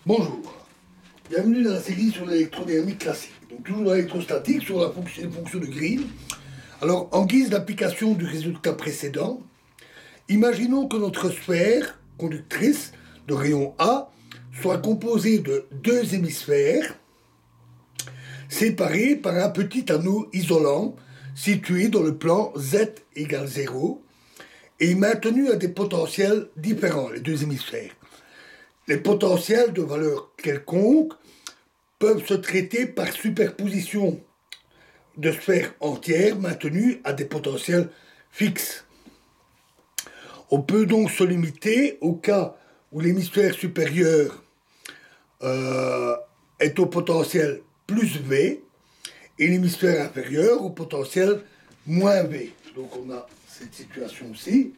Bonjour, bienvenue dans la série sur l'électrodynamique classique. Donc toujours dans l'électrostatique, sur la fonction de Green. Alors, en guise d'application du résultat précédent, imaginons que notre sphère conductrice de rayon A soit composée de deux hémisphères séparés par un petit anneau isolant situé dans le plan Z égale 0 et maintenu à des potentiels différents, les deux hémisphères. Les potentiels de valeur quelconque peuvent se traiter par superposition de sphères entières maintenues à des potentiels fixes. On peut donc se limiter au cas où l'hémisphère supérieur est au potentiel plus V et l'hémisphère inférieur au potentiel moins V. Donc on a cette situation-ci.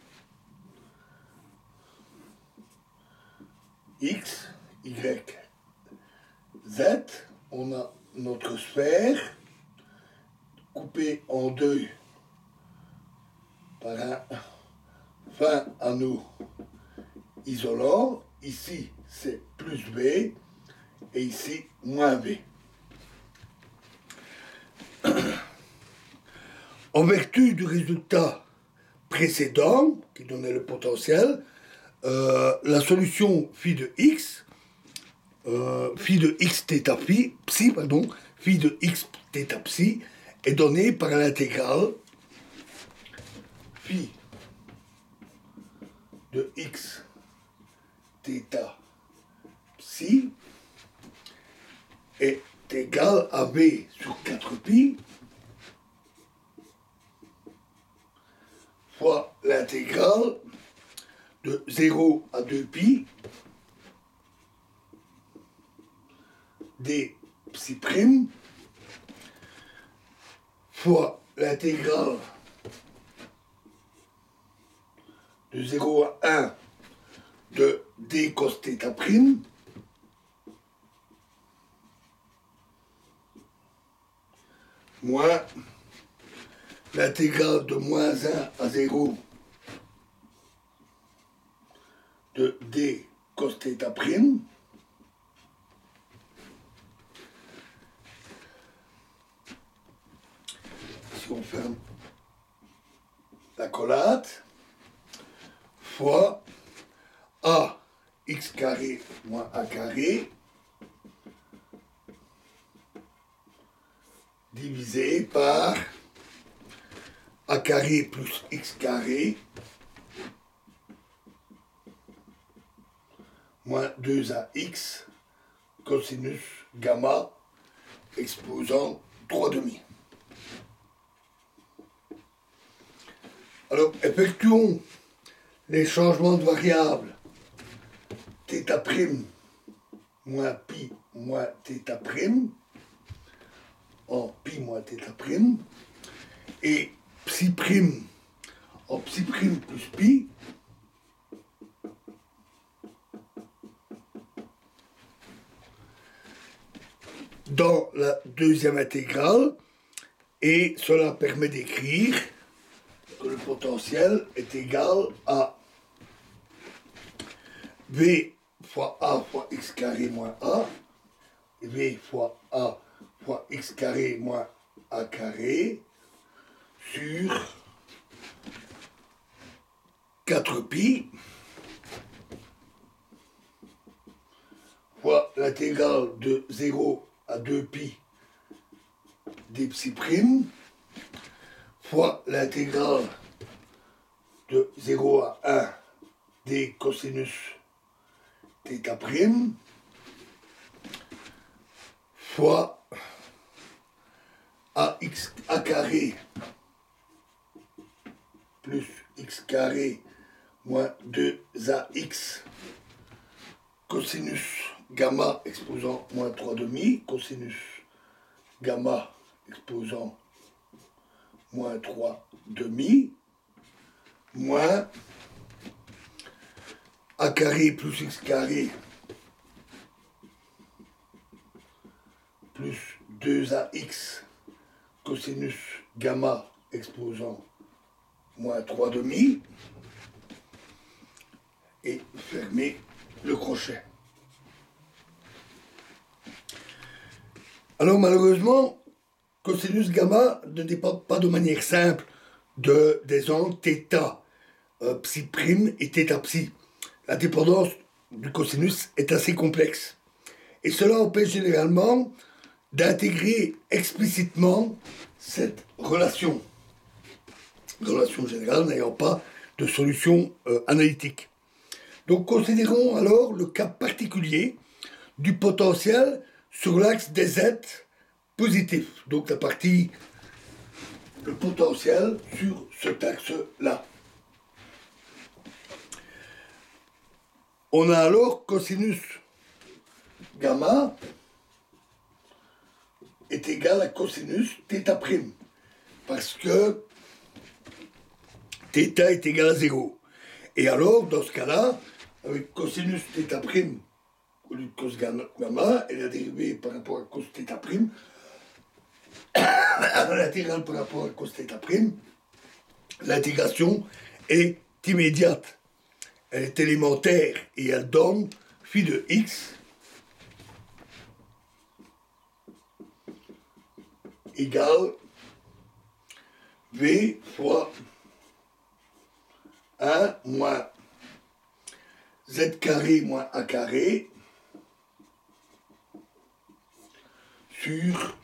X, Y, Z, on a notre sphère coupée en deux par un fin anneau isolant. Ici, c'est plus V et ici, moins V. En vertu du résultat précédent, qui donnait le potentiel, la solution phi de x, phi de x θ psi, phi de x θ psi, est donnée par l'intégrale phi de x θ psi est égal à v sur 4pi fois l'intégrale de 0 à 2pi d psi prime fois l'intégrale de 0 à 1 de d cos θ prime moins l'intégrale de moins 1 à 0 de d cos θ prime si on ferme l'accolade fois a x carré moins a carré divisé par a carré plus x carré moins 2ax cosinus gamma exposant 3 demi. Alors, effectuons les changements de variables θ' moins pi moins θ' en pi moins θ' et psi' en psi' plus pi dans la deuxième intégrale, et cela permet d'écrire que le potentiel est égal à V fois A fois x carré moins A, et V fois A fois x carré moins A carré sur 4pi fois l'intégrale de 0 à 2pi d psi prime fois l'intégrale de 0 à 1 d cosinus θ' fois ax a carré plus x carré moins 2ax cosinus gamma exposant moins 3 demi, cosinus gamma exposant moins 3 demi, moins a carré plus x carré plus 2ax cosinus gamma exposant moins 3 demi, et fermer le crochet. Alors malheureusement, cosinus gamma ne dépend pas de manière simple des angles θ, psi prime et θ psi. La dépendance du cosinus est assez complexe. Et cela empêche généralement d'intégrer explicitement cette relation. Relation générale n'ayant pas de solution analytique. Donc considérons alors le cas particulier du potentiel sur l'axe des z positif. Donc la partie, le potentiel sur cet axe-là. On a alors cosinus gamma est égal à cosinus θ', parce que θ est égal à 0. Et alors, dans ce cas-là, avec cosinus θ' au lieu de cos gamma, et la dérivée par rapport à cos θ', l'intégrale par rapport à cos θ', l'intégration est immédiate. Elle est élémentaire et elle donne phi de x égale v fois 1 moins z carré moins a carré sur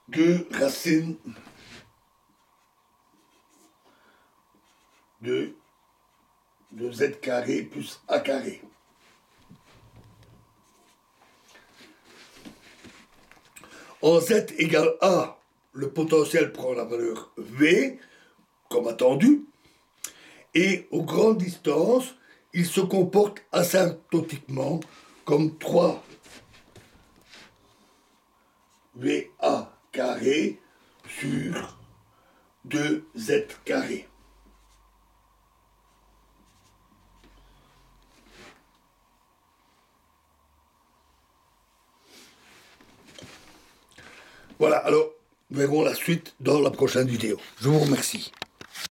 2 racines de z carré plus a carré. En z égale a, le potentiel prend la valeur v, comme attendu, et aux grandes distances, il se comporte asymptotiquement comme 3 VA carré sur 2Z carré. Voilà, alors, nous verrons la suite dans la prochaine vidéo. Je vous remercie.